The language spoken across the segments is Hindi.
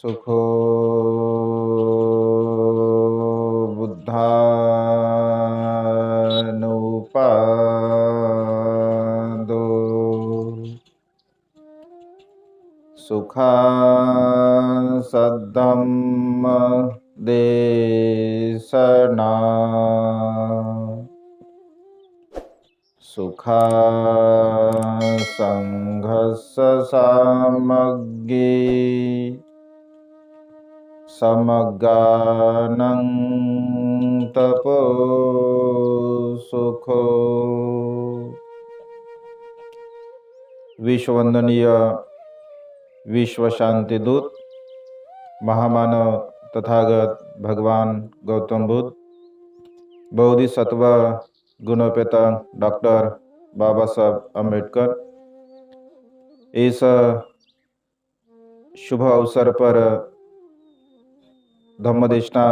सुखो बुद्धानुपादो सुखा सद्धम्म देशना सुखा संघर्ष सामग्री समगानं तपो सुखो। विश्ववंदनीय विश्व शांति दूत महामानव तथागत भगवान गौतम बुद्ध बोधिसत्व गुणोपेता डॉक्टर बाबा साहब अम्बेडकर इस शुभ अवसर पर धम्मदेशना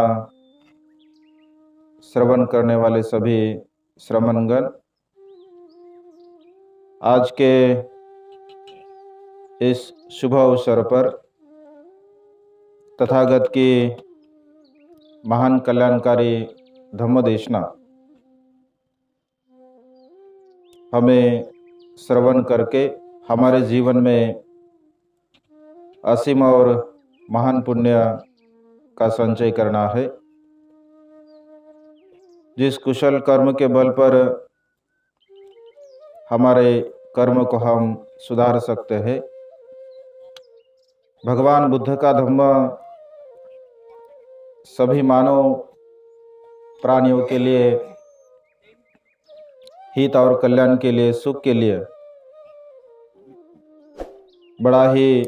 श्रवण करने वाले सभी श्रमणगण, आज के इस शुभ अवसर पर तथागत की महान कल्याणकारी धम्मदेशना हमें श्रवण करके हमारे जीवन में असीम और महान पुण्य का संचय करना है। जिस कुशल कर्म के बल पर हमारे कर्म को हम सुधार सकते हैं, भगवान बुद्ध का धम्म सभी मानव प्राणियों के लिए हित और कल्याण के लिए, सुख के लिए बड़ा ही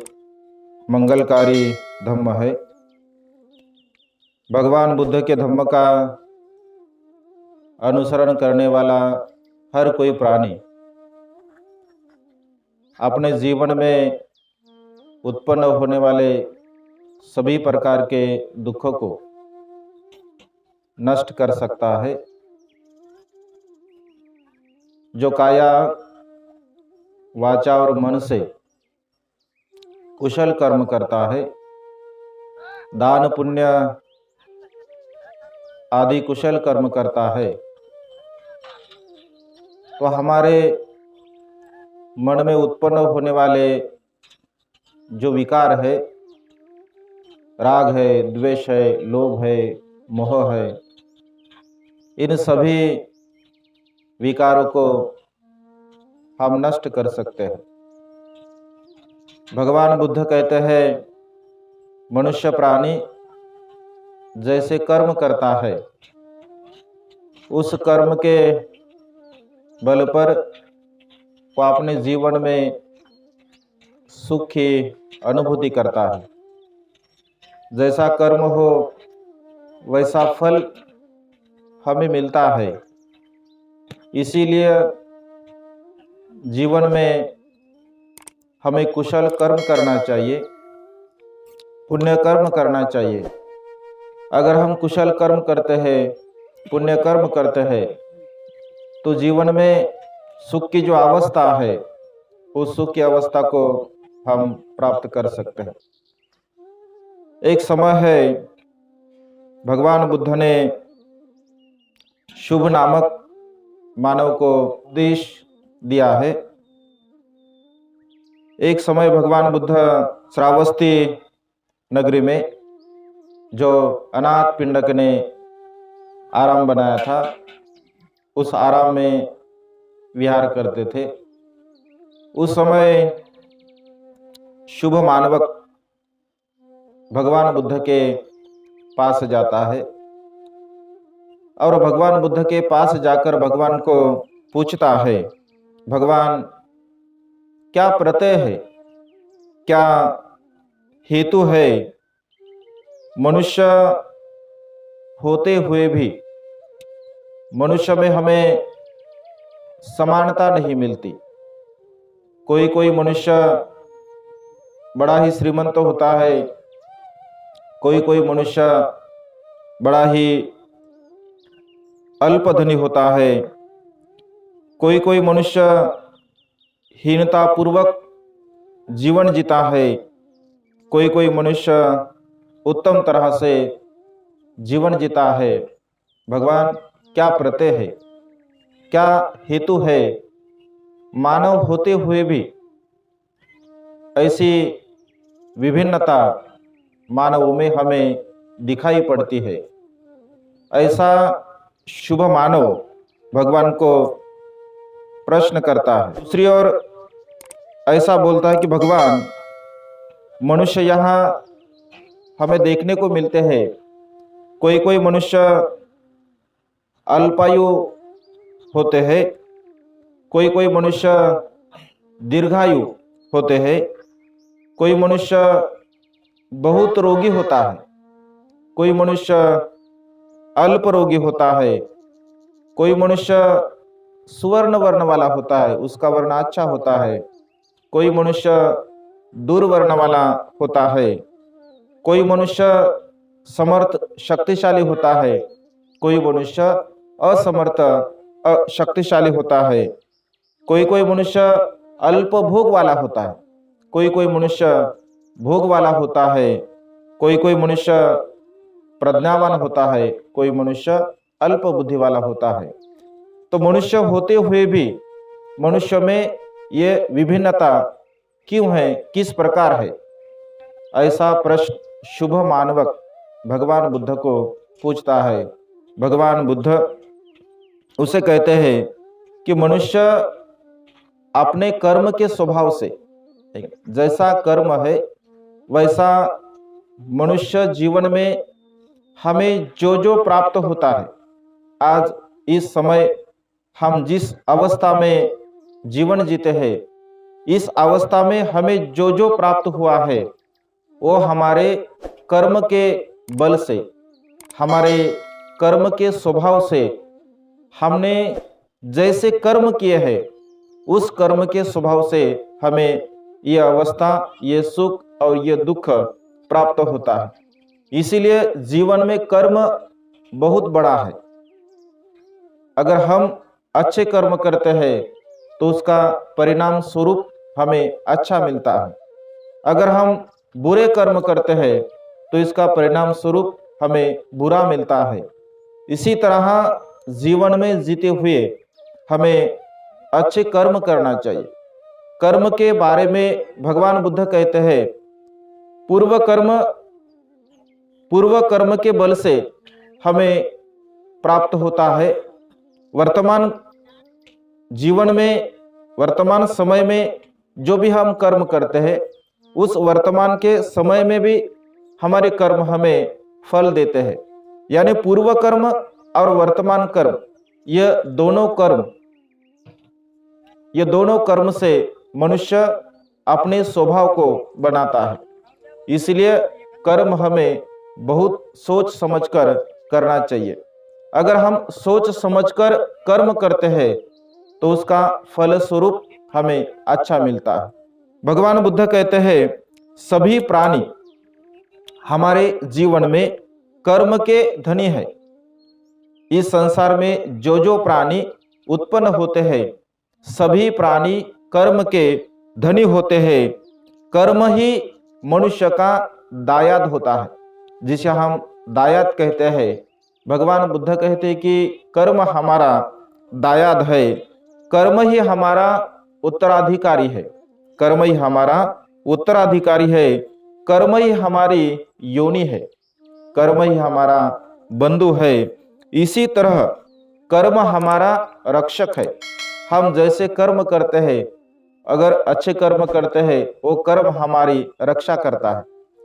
मंगलकारी धम्म है। भगवान बुद्ध के धम्म का अनुसरण करने वाला हर कोई प्राणी अपने जीवन में उत्पन्न होने वाले सभी प्रकार के दुखों को नष्ट कर सकता है। जो काया वाचा और मन से कुशल कर्म करता है, दान पुण्य आदि कुशल कर्म करता है, तो हमारे मन में उत्पन्न होने वाले जो विकार है, राग है, द्वेष है, लोभ है, मोह है, इन सभी विकारों को हम नष्ट कर सकते हैं। भगवान बुद्ध कहते हैं, मनुष्य प्राणी जैसे कर्म करता है, उस कर्म के बल पर वो अपने जीवन में सुख की अनुभूति करता है। जैसा कर्म हो वैसा फल हमें मिलता है। इसीलिए जीवन में हमें कुशल कर्म करना चाहिए, पुण्य कर्म करना चाहिए। अगर हम कुशल कर्म करते हैं, पुण्य कर्म करते हैं, तो जीवन में सुख की जो अवस्था है, उस सुख की अवस्था को हम प्राप्त कर सकते हैं। एक समय है, भगवान बुद्ध ने शुभ नामक मानव को उपदेश दिया है। एक समय भगवान बुद्ध श्रावस्ती नगरी में, जो अनाथ पिंडक ने आराम बनाया था, उस आराम में विहार करते थे। उस समय शुभ मानवक भगवान बुद्ध के पास जाता है और भगवान बुद्ध के पास जाकर भगवान को पूछता है, भगवान क्या प्रत्यय है, क्या हेतु है, मनुष्य होते हुए भी मनुष्य में हमें समानता नहीं मिलती। कोई कोई मनुष्य बड़ा ही श्रीमंत होता है, कोई कोई मनुष्य बड़ा ही अल्पधनी होता है, कोई कोई मनुष्य हीनता पूर्वक जीवन जीता है, कोई कोई मनुष्य उत्तम तरह से जीवन जीता है, भगवान क्या प्रत्यय है, क्या हेतु है, मानव होते हुए भी ऐसी विभिन्नता मानवों में हमें दिखाई पड़ती है। ऐसा शुभ मानव भगवान को प्रश्न करता है। दूसरी ओर ऐसा बोलता है कि भगवान, मनुष्य यहाँ हमें देखने को मिलते हैं, कोई कोई मनुष्य अल्पायु होते हैं, कोई कोई मनुष्य दीर्घायु होते हैं, कोई मनुष्य बहुत रोगी होता है, कोई मनुष्य अल्प रोगी होता है, कोई मनुष्य सुवर्ण वर्ण वाला होता है, उसका वर्ण अच्छा होता है, कोई मनुष्य दुर्वर्ण वाला होता है, कोई मनुष्य समर्थ शक्तिशाली होता है, कोई मनुष्य असमर्थ शक्तिशाली होता है, कोई कोई मनुष्य अल्प भोग वाला होता है, कोई कोई मनुष्य भोग वाला होता है, कोई कोई मनुष्य प्रज्ञावान होता है, कोई मनुष्य अल्प बुद्धि वाला होता है। तो मनुष्य होते हुए भी मनुष्य में ये विभिन्नता क्यों है, किस प्रकार है? ऐसा प्रश्न शुभ मानवक भगवान बुद्ध को पूछता है। भगवान बुद्ध उसे कहते हैं कि मनुष्य अपने कर्म के स्वभाव से, जैसा कर्म है वैसा मनुष्य जीवन में हमें जो जो प्राप्त होता है, आज इस समय हम जिस अवस्था में जीवन जीते हैं, इस अवस्था में हमें जो जो प्राप्त हुआ है वो हमारे कर्म के बल से, हमारे कर्म के स्वभाव से, हमने जैसे कर्म किए हैं उस कर्म के स्वभाव से हमें ये अवस्था, ये सुख और ये दुख प्राप्त होता है। इसीलिए जीवन में कर्म बहुत बड़ा है। अगर हम अच्छे कर्म करते हैं तो उसका परिणाम स्वरूप हमें अच्छा मिलता है, अगर हम बुरे कर्म करते हैं तो इसका परिणाम स्वरूप हमें बुरा मिलता है। इसी तरह जीवन में जीते हुए हमें अच्छे कर्म करना चाहिए। कर्म के बारे में भगवान बुद्ध कहते हैं, पूर्व कर्म के बल से हमें प्राप्त होता है। वर्तमान जीवन में, वर्तमान समय में जो भी हम कर्म करते हैं, उस वर्तमान के समय में भी हमारे कर्म हमें फल देते हैं। यानी पूर्व कर्म और वर्तमान कर्म, ये दोनों कर्म से मनुष्य अपने स्वभाव को बनाता है। इसलिए कर्म हमें बहुत सोच समझकर करना चाहिए। अगर हम सोच समझकर कर्म करते हैं तो उसका फल स्वरूप हमें अच्छा मिलता है। भगवान बुद्ध कहते हैं, सभी प्राणी हमारे जीवन में कर्म के धनी है। इस संसार में जो जो प्राणी उत्पन्न होते हैं, सभी प्राणी कर्म के धनी होते हैं। कर्म ही मनुष्य का दायाद होता है, जिसे हम दायाद कहते हैं। भगवान बुद्ध कहते हैं कि कर्म हमारा दायाद है, कर्म ही हमारा उत्तराधिकारी है, कर्म ही हमारा उत्तराधिकारी है, कर्म ही हमारी योनि है, कर्म ही हमारा बंधु है। इसी तरह कर्म हमारा रक्षक है। हम जैसे कर्म करते हैं, अगर अच्छे कर्म करते हैं वो कर्म हमारी रक्षा करता है,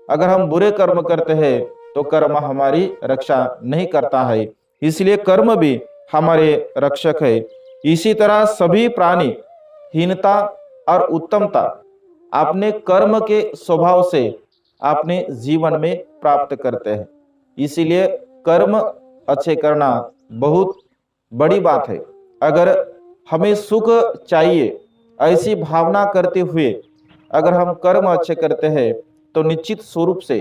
अगर हम बुरे कर्म करते हैं तो कर्म हमारी रक्षा नहीं करता है। इसलिए कर्म भी हमारे रक्षक है। इसी तरह सभी प्राणी हीनता और उत्तमता अपने कर्म के स्वभाव से अपने जीवन में प्राप्त करते हैं। इसीलिए कर्म अच्छे करना बहुत बड़ी बात है। अगर हमें सुख चाहिए, ऐसी भावना करते हुए अगर हम कर्म अच्छे करते हैं तो निश्चित स्वरूप से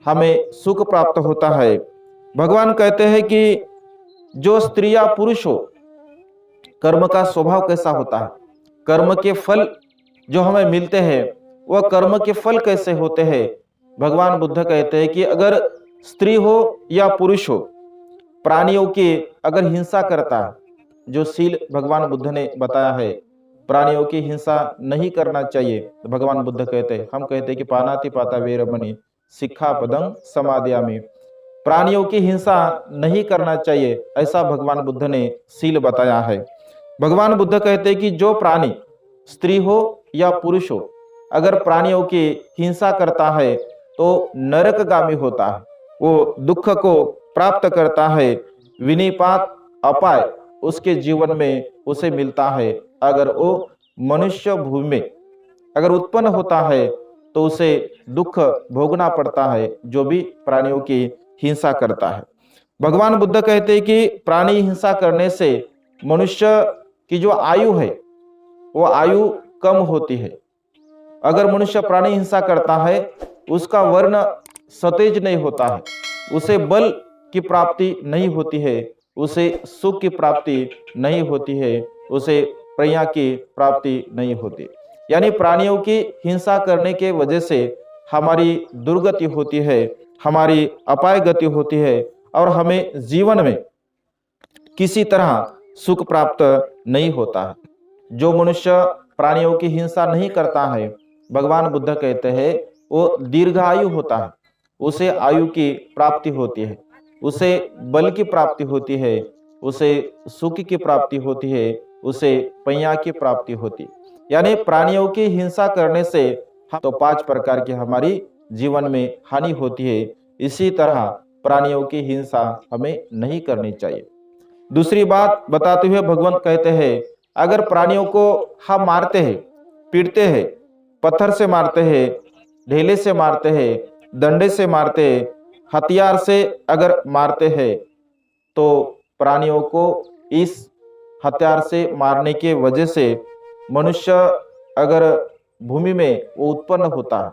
हमें सुख प्राप्त होता है। भगवान कहते हैं कि जो स्त्री या पुरुष हो, कर्म का स्वभाव कैसा होता है, कर्म के फल जो हमें मिलते हैं वह कर्म के फल कैसे होते हैं, भगवान बुद्ध कहते हैं कि अगर स्त्री हो या पुरुष हो, प्राणियों की अगर हिंसा करता है, जो सील भगवान बुद्ध ने बताया है, प्राणियों की हिंसा नहीं करना चाहिए, तो भगवान बुद्ध कहते हैं, हम कहते हैं कि पानाति पाता वेरमणि सिक्खापदं समादयामि, प्राणियों की हिंसा नहीं करना चाहिए, ऐसा भगवान बुद्ध ने सील बताया है। भगवान बुद्ध कहते हैं कि जो प्राणी स्त्री हो या पुरुष हो, अगर प्राणियों की हिंसा करता है तो नरकगामी होता है, वो दुख को प्राप्त करता है, विनिपात अपाय उसके जीवन में उसे मिलता है। अगर वो मनुष्य भूमि में अगर उत्पन्न होता है तो उसे दुख भोगना पड़ता है, जो भी प्राणियों की हिंसा करता है। भगवान बुद्ध कहते हैं कि प्राणी हिंसा करने से मनुष्य की जो आयु है वो आयु कम होती है। अगर मनुष्य प्राणी हिंसा करता है, उसका वर्ण सतेज नहीं होता है, उसे बल की प्राप्ति नहीं होती है, उसे सुख की प्राप्ति नहीं होती है, उसे प्रज्ञा की प्राप्ति नहीं होती। यानी प्राणियों की हिंसा करने के वजह से हमारी दुर्गति होती है, हमारी अपाय गति होती है, और हमें जीवन में किसी तरह सुख प्राप्त नहीं होता है। जो मनुष्य प्राणियों की हिंसा नहीं करता है, भगवान बुद्ध कहते हैं वो दीर्घायु होता है, उसे आयु की प्राप्ति होती है, उसे बल की प्राप्ति होती है, उसे सुख की प्राप्ति होती है, उसे प्रज्ञा की प्राप्ति होती। यानी प्राणियों की हिंसा करने से तो 5 प्रकार की हमारी जीवन में हानि होती है। इसी तरह प्राणियों की हिंसा हमें नहीं करनी चाहिए। दूसरी बात बताते हुए भगवान कहते हैं, अगर प्राणियों को हम मारते हैं, पीटते हैं, पत्थर से मारते हैं, ढेले से मारते हैं, डंडे से मारते हैं, हथियार से अगर मारते हैं, तो प्राणियों को इस हथियार से मारने के वजह से मनुष्य अगर भूमि में वो उत्पन्न होता है,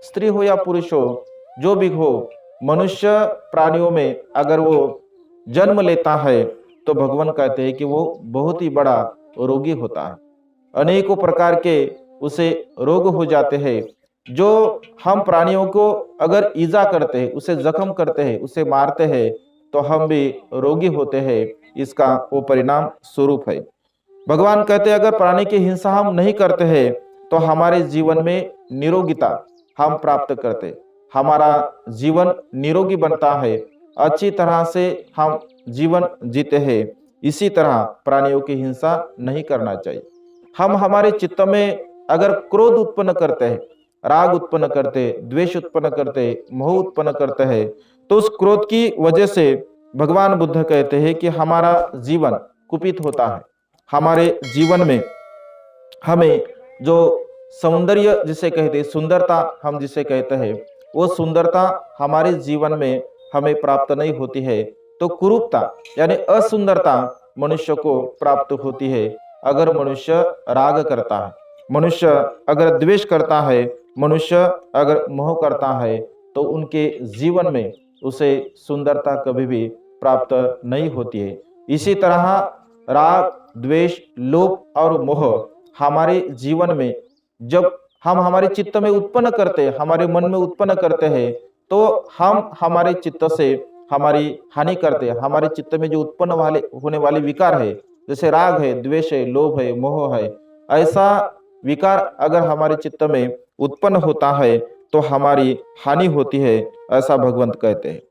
स्त्री हो या पुरुष हो, जो भी हो, मनुष्य प्राणियों में अगर वो जन्म लेता है तो भगवान कहते हैं कि वो बहुत ही बड़ा रोगी होता है। अनेकों प्रकार के उसे रोग हो जाते हैं। जो हम प्राणियों को अगर ईजा करते हैं, उसे जख्म करते हैं, उसे मारते हैं, तो हम भी रोगी होते हैं। इसका वो परिणाम स्वरूप है। भगवान कहते हैं अगर प्राणी की हिंसा हम नहीं करते हैं तो हमारे जीवन में निरोगिता हम प्राप्त करते, हमारा जीवन निरोगी बनता है, अच्छी तरह से हम जीवन जीते हैं। इसी तरह प्राणियों की हिंसा नहीं करना चाहिए। हम हमारे चित्त में अगर क्रोध उत्पन्न करते हैं, राग उत्पन्न करते, द्वेष उत्पन्न करते, मोह उत्पन्न करते हैं, तो उस क्रोध की वजह से भगवान बुद्ध कहते हैं कि हमारा जीवन कुपित होता है। हमारे जीवन में हमें जो सौंदर्य जिसे कहते हैं, सुंदरता हम जिसे कहते हैं, वो सुंदरता हमारे जीवन में हमें प्राप्त नहीं होती है। तो कुरूपता यानी असुंदरता मनुष्य को प्राप्त होती है। अगर मनुष्य राग करता है, मनुष्य अगर द्वेष करता है, मनुष्य अगर मोह करता है, तो उनके जीवन में उसे सुंदरता कभी भी प्राप्त नहीं होती है। इसी तरह राग, द्वेष, लोभ और मोह हमारे जीवन में जब हम हमारे चित्त में उत्पन्न करते हैं, हमारे मन में उत्पन्न करते हैं, तो हम हमारे चित्त से हमारी हानि करते हैं। हमारे चित्त में जो उत्पन्न होने वाले विकार है, जैसे राग है, द्वेष है, लोभ है, मोह है, ऐसा विकार अगर हमारे चित्त में उत्पन्न होता है तो हमारी हानि होती है, ऐसा भगवंत कहते हैं।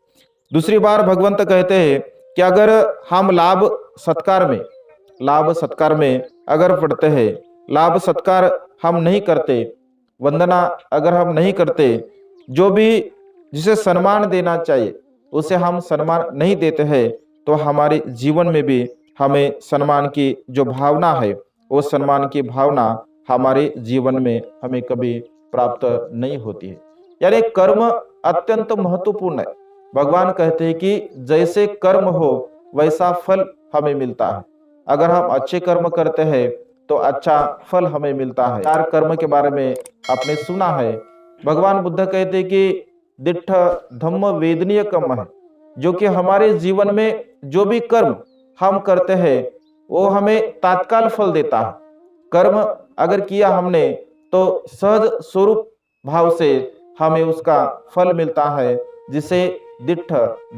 दूसरी बार भगवंत कहते हैं कि अगर हम लाभ सत्कार में अगर पढ़ते हैं, लाभ सत्कार हम नहीं करते, वंदना अगर हम नहीं करते, जो भी जिसे सम्मान देना चाहिए उसे हम सम्मान नहीं देते हैं, तो हमारे जीवन में भी हमें सम्मान की जो भावना है, वो सम्मान की भावना हमारे जीवन में हमें कभी प्राप्त नहीं होती है। यानी कर्म अत्यंत महत्वपूर्ण है। भगवान कहते हैं कि जैसे कर्म हो वैसा फल हमें मिलता है। अगर हम अच्छे कर्म करते हैं तो अच्छा फल हमें मिलता है। 4 कर्म के बारे में आपने सुना है। भगवान बुद्ध कहते हैं कि दिट्ठ धम्म वेदनीय कर्म है, जो कि हमारे जीवन में जो भी कर्म हम करते हैं वो हमें तात्काल फल देता है। कर्म अगर किया हमने तो सहज स्वरूप भाव से हमें उसका फल मिलता है, जिसे दिट्ठ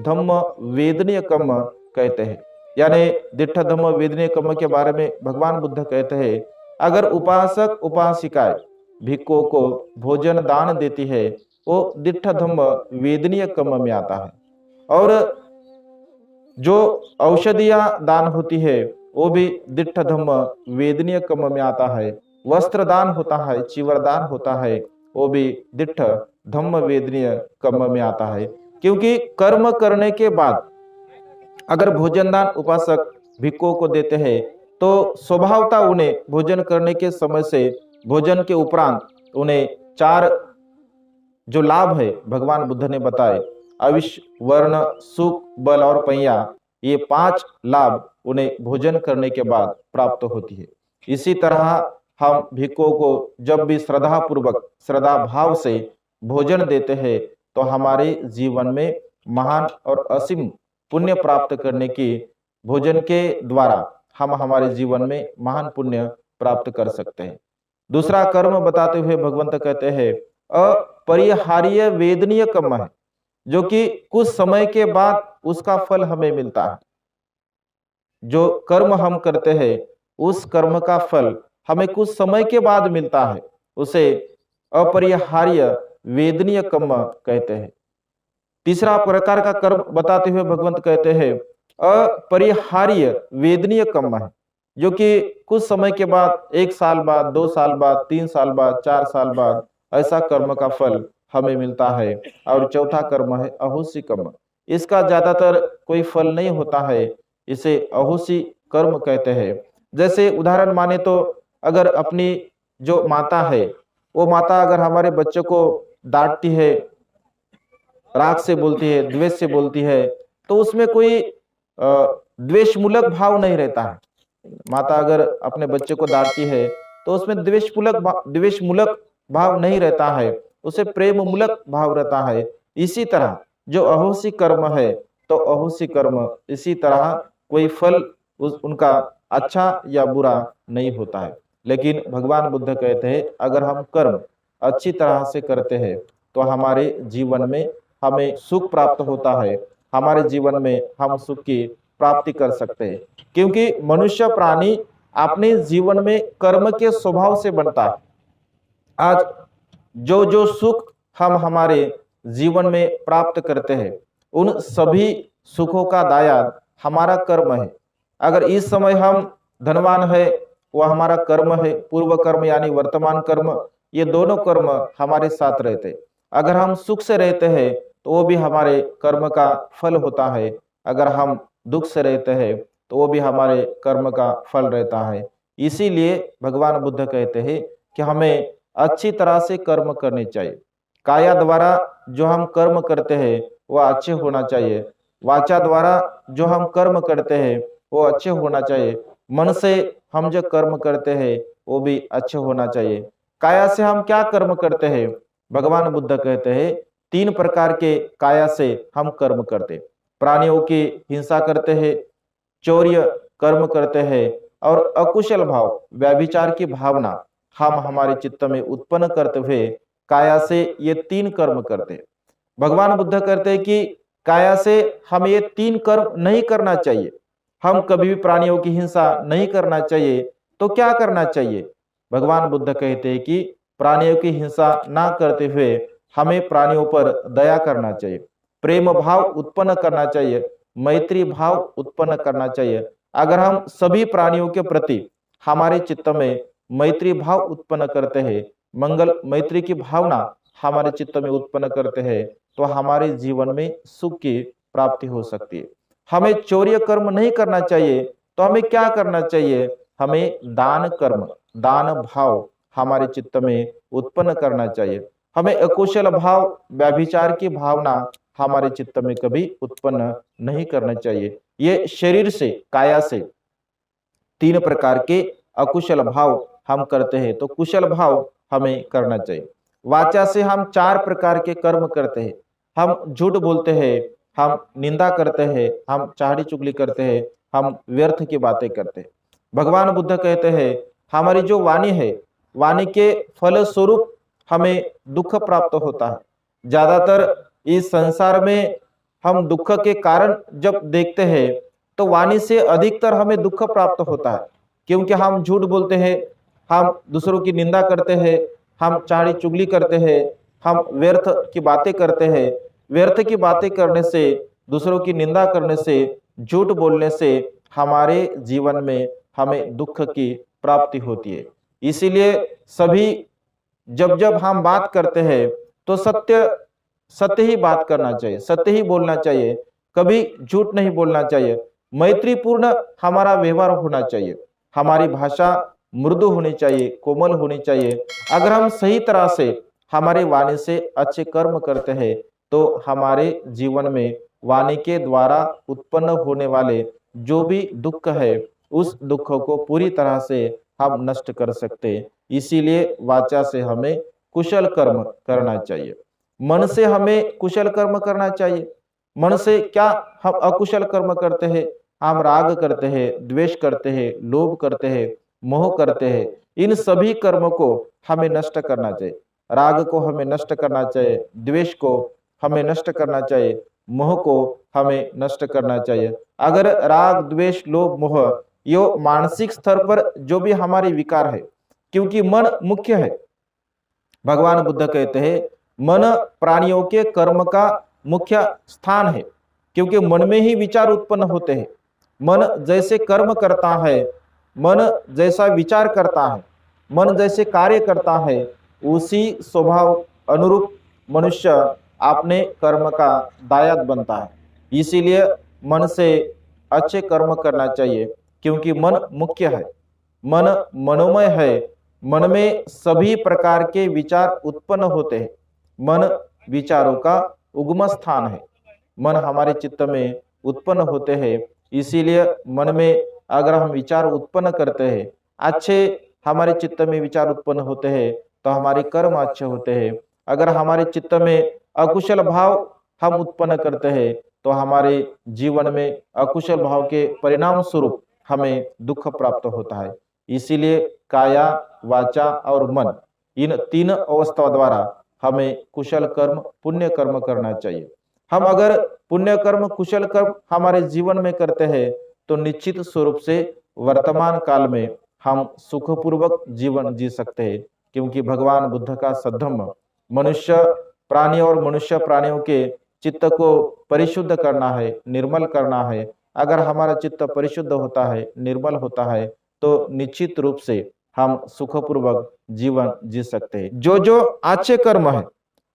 धम्म वेदनीय कर्म कहते हैं। यानी दिट्ठ धम्म वेदनीय कर्म के बारे में भगवान बुद्ध कहते हैं, अगर उपासक उपासिकाएं भिक्षुओं को भोजन दान देती है, वो दिट्ठ धम्म वेदनीय कर्म में आता है। और जो औषधियां दान होती है, वो भी दिट्ठ धम्म वेदनीय कर्म में आता है। वस्त्र दान होता है, चीवर दान होता है, वो भी दिट्ठ धम्म वेदनीय कर्म में आता है। क्योंकि कर्म करने के बाद अगर भोजन दान उपासक भिक्षुओं को देते हैं, तो स्वभावता उन्हें भोजन करने के समय से भोजन के उपरांत उन्हें 4 जो लाभ है भगवान बुद्ध ने बताए, आयुष, वर्ण, सुख, बल और पैया, ये 5 लाभ उन्हें भोजन करने के बाद प्राप्त होती है। इसी तरह हम भिक्षुओं को जब भी श्रद्धा पूर्वक श्रद्धा भाव से भोजन देते हैं, तो हमारे जीवन में महान और असीम पुण्य प्राप्त करने की, भोजन के द्वारा हम हमारे जीवन में महान पुण्य प्राप्त कर सकते हैं। दूसरा कर्म बताते हुए भगवंत कहते हैं, अपरिहार्य वेदनीय कर्म है, जो कि कुछ समय के बाद उसका फल हमें मिलता है। जो कर्म हम करते हैं, उस कर्म का फल हमें कुछ समय के बाद मिलता है, उसे अपरिहार्य वेदनीय कर्म कहते हैं। तीसरा प्रकार का कर्म बताते हुए भगवंत कहते हैं, अपरिहार्य वेदनीय कर्म है, जो कि कुछ समय के बाद, 1 साल बाद, 2 साल बाद, 3 साल बाद, 4 साल बाद ऐसा कर्म का फल हमें मिलता है। और चौथा कर्म है अहोसी कर्म। इसका ज्यादातर कोई फल नहीं होता है, इसे अहोसी कर्म कहते हैं। जैसे उदाहरण माने तो, अगर अपनी जो माता है, वो माता अगर हमारे बच्चे को डांटती है, राग से बोलती है, द्वेष से बोलती है, तो उसमें कोई द्वेषमूलक भाव नहीं रहता है। माता अगर अपने बच्चे को डांटती है, तो उसमें द्वेषमूलक भाव नहीं रहता है, उसे प्रेम मूलक भाव रहता है। इसी तरह जो अहोसी कर्म है, तो अहोसी कर्म इसी तरह कोई फल उनका अच्छा या बुरा नहीं होता है। लेकिन भगवान बुद्ध कहते हैं, अगर हम कर्म अच्छी तरह से करते हैं, तो हमारे जीवन में हमें सुख प्राप्त होता है, हमारे जीवन में हम सुख की प्राप्ति कर सकते हैं। क्योंकि मनुष्य प्राणी अपने जीवन में कर्म के स्वभाव से बनता है। आज जो जो सुख हम हमारे जीवन में प्राप्त करते हैं, उन सभी सुखों का दायाद हमारा कर्म है। अगर इस समय हम धनवान है, वह हमारा कर्म है। पूर्व कर्म यानी वर्तमान कर्म, ये दोनों कर्म हमारे साथ रहते। अगर हम सुख से रहते हैं, तो वो भी हमारे कर्म का फल होता है। अगर हम दुख से रहते हैं, तो वो भी हमारे कर्म का फल रहता है। इसीलिए भगवान बुद्ध कहते हैं कि हमें अच्छी तरह से कर्म करने चाहिए। काया द्वारा जो हम कर्म करते हैं, वह अच्छे होना चाहिए। वाचा द्वारा जो हम कर्म करते हैं, वो अच्छे होना चाहिए। मन से हम जो कर्म करते हैं, वो भी अच्छे होना चाहिए। काया से हम क्या कर्म करते हैं? भगवान बुद्ध कहते हैं, 3 प्रकार के काया से हम कर्म करते। प्राणियों की हिंसा करते हैं, चौर्य कर्म करते हैं, और अकुशल भाव व्यभिचार की भावना हम हमारे चित्त में उत्पन्न करते हुए काया से ये 3 कर्म करते। भगवान बुद्ध कहते हैं कि काया से हम ये 3 कर्म नहीं करना चाहिए। हम कभी भी प्राणियों की हिंसा नहीं करना चाहिए। तो क्या करना चाहिए? भगवान बुद्ध कहते हैं कि प्राणियों की हिंसा ना करते हुए हमें प्राणियों पर दया करना चाहिए, प्रेम भाव उत्पन्न करना चाहिए, मैत्री भाव उत्पन्न करना चाहिए। अगर हम सभी प्राणियों के प्रति हमारे चित्त में मैत्री भाव उत्पन्न करते हैं, मंगल मैत्री की भावना हमारे चित्त में उत्पन्न करते हैं, तो हमारे जीवन में सुख की प्राप्ति हो सकती है। हमें चौर्य कर्म नहीं करना चाहिए, तो हमें क्या करना चाहिए? हमें दान कर्म, दान भाव हमारे चित्त में उत्पन्न करना चाहिए। हमें अकुशल भाव व्यभिचार की भावना हमारे चित्त में कभी उत्पन्न नहीं करना चाहिए। ये शरीर से, काया से 3 प्रकार के अकुशल भाव हम करते हैं, तो कुशल भाव हमें करना चाहिए। वाचा से हम 4 प्रकार के कर्म करते हैं। हम झूठ बोलते हैं, हम निंदा करते हैं, हम चाहड़ी चुगली करते हैं, हम व्यर्थ की बातें करते हैं। भगवान बुद्ध कहते हैं, हमारी जो वाणी है, वाणी के फलस्वरूप हमें दुख प्राप्त होता है। ज्यादातर इस संसार में हम दुख के कारण जब देखते हैं तो वाणी से अधिकतर हमें दुख प्राप्त होता है, क्योंकि हम झूठ बोलते हैं, हम दूसरों की निंदा करते हैं, हम चाड़ी चुगली करते हैं, हम व्यर्थ की बातें करते हैं। व्यर्थ की बातें करने से, दूसरों की निंदा करने से, झूठ बोलने से हमारे जीवन में हमें दुख की प्राप्ति होती है। इसीलिए सभी जब जब हम बात करते हैं तो सत्य सत्य ही बात करना चाहिए, सत्य ही बोलना चाहिए, कभी झूठ नहीं बोलना चाहिए। मैत्रीपूर्ण हमारा व्यवहार होना चाहिए, हमारी भाषा मृदु होनी चाहिए, कोमल होनी चाहिए। अगर हम सही तरह से हमारे वाणी से अच्छे कर्म करते हैं तो हमारे जीवन में वाणी के द्वारा उत्पन्न होने वाले जो भी दुख है उस दुख को पूरी तरह से हम नष्ट कर सकते हैं। इसीलिए वाचा से हमें कुशल कर्म करना चाहिए, मन से हमें कुशल कर्म करना चाहिए। मन से क्या हम अकुशल कर्म करते हैं, हम राग करते हैं, द्वेष करते हैं, लोभ करते हैं, मोह करते हैं। इन सभी कर्म को हमें नष्ट करना चाहिए। राग को हमें नष्ट करना चाहिए, द्वेष को हमें नष्ट करना चाहिए, मोह को हमें नष्ट करना चाहिए। अगर राग द्वेष लोभ मोह यो मानसिक स्तर पर जो भी हमारे विकार है, क्योंकि मन मुख्य है। भगवान बुद्ध कहते हैं मन प्राणियों के कर्म का मुख्य स्थान है, क्योंकि मन में ही विचार उत्पन्न होते हैं। मन जैसे कर्म करता है, मन जैसा विचार करता है, मन जैसे कार्य करता है, उसी स्वभाव अनुरूप मनुष्य अपने कर्म का दायक बनता है। इसीलिए मन से अच्छे कर्म करना चाहिए, क्योंकि मन मुख्य है, मन मनोमय है। मन में सभी प्रकार के विचार उत्पन्न होते हैं। मन विचारों का उगम स्थान है। मन हमारे चित्त में उत्पन्न होते हैं। इसीलिए मन में अगर हम विचार उत्पन्न करते हैं, अच्छे हमारे चित्त में विचार उत्पन्न होते हैं तो हमारे कर्म अच्छे होते हैं। अगर हमारे चित्त में अकुशल भाव हम उत्पन्न करते हैं तो हमारे जीवन में अकुशल भाव के परिणाम स्वरूप हमें दुख प्राप्त होता है। इसीलिए काया वाचा और मन, इन तीन अवस्थाओं द्वारा हमें कुशल कर्म पुण्य कर्म करना चाहिए। हम अगर पुण्य कर्म कुशल कर्म हमारे जीवन में करते हैं तो निश्चित स्वरूप से वर्तमान काल में हम सुखपूर्वक जीवन जी सकते हैं, क्योंकि भगवान बुद्ध का सद्धम्म मनुष्य प्राणी और मनुष्य प्राणियों के चित्त को परिशुद्ध करना है, निर्मल करना है। अगर हमारा चित्त परिशुद्ध होता है, निर्मल होता है तो निश्चित रूप से हम सुखपूर्वक जीवन जी सकते हैं। जो जो अच्छे कर्म है,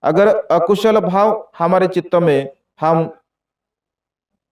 अगर अकुशल भाव हमारे चित्त में हम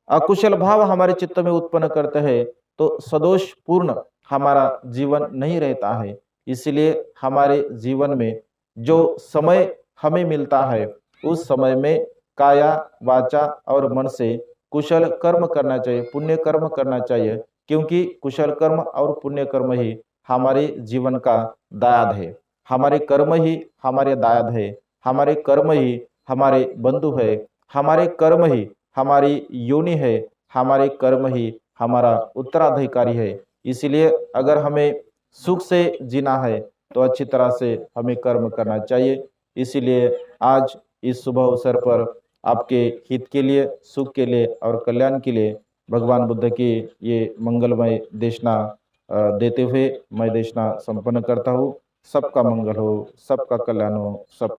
अकुशल भाव हमारे चित्त में उत्पन्न करते हैं तो सदोष पूर्ण हमारा जीवन नहीं रहता है। इसलिए हमारे जीवन में जो समय हमें मिलता है उस समय में काया वाचा और मन से कुशल कर्म करना चाहिए, पुण्य कर्म करना चाहिए, क्योंकि कुशल कर्म और पुण्य कर्म ही हमारे जीवन का दायाद है। हमारे कर्म ही हमारे दायाद है, हमारे कर्म ही हमारे बंधु है, हमारे कर्म ही हमारी योनि है, हमारे कर्म ही हमारा उत्तराधिकारी है। इसलिए अगर हमें सुख से जीना है तो अच्छी तरह से हमें कर्म करना चाहिए। इसीलिए आज इस शुभ अवसर पर आपके हित के लिए, सुख के लिए और कल्याण के लिए भगवान बुद्ध की ये मंगलमय देशना देते हुए मैं देशना संपन्न करता हूँ। सबका मंगल हो, सबका कल्याण हो, सब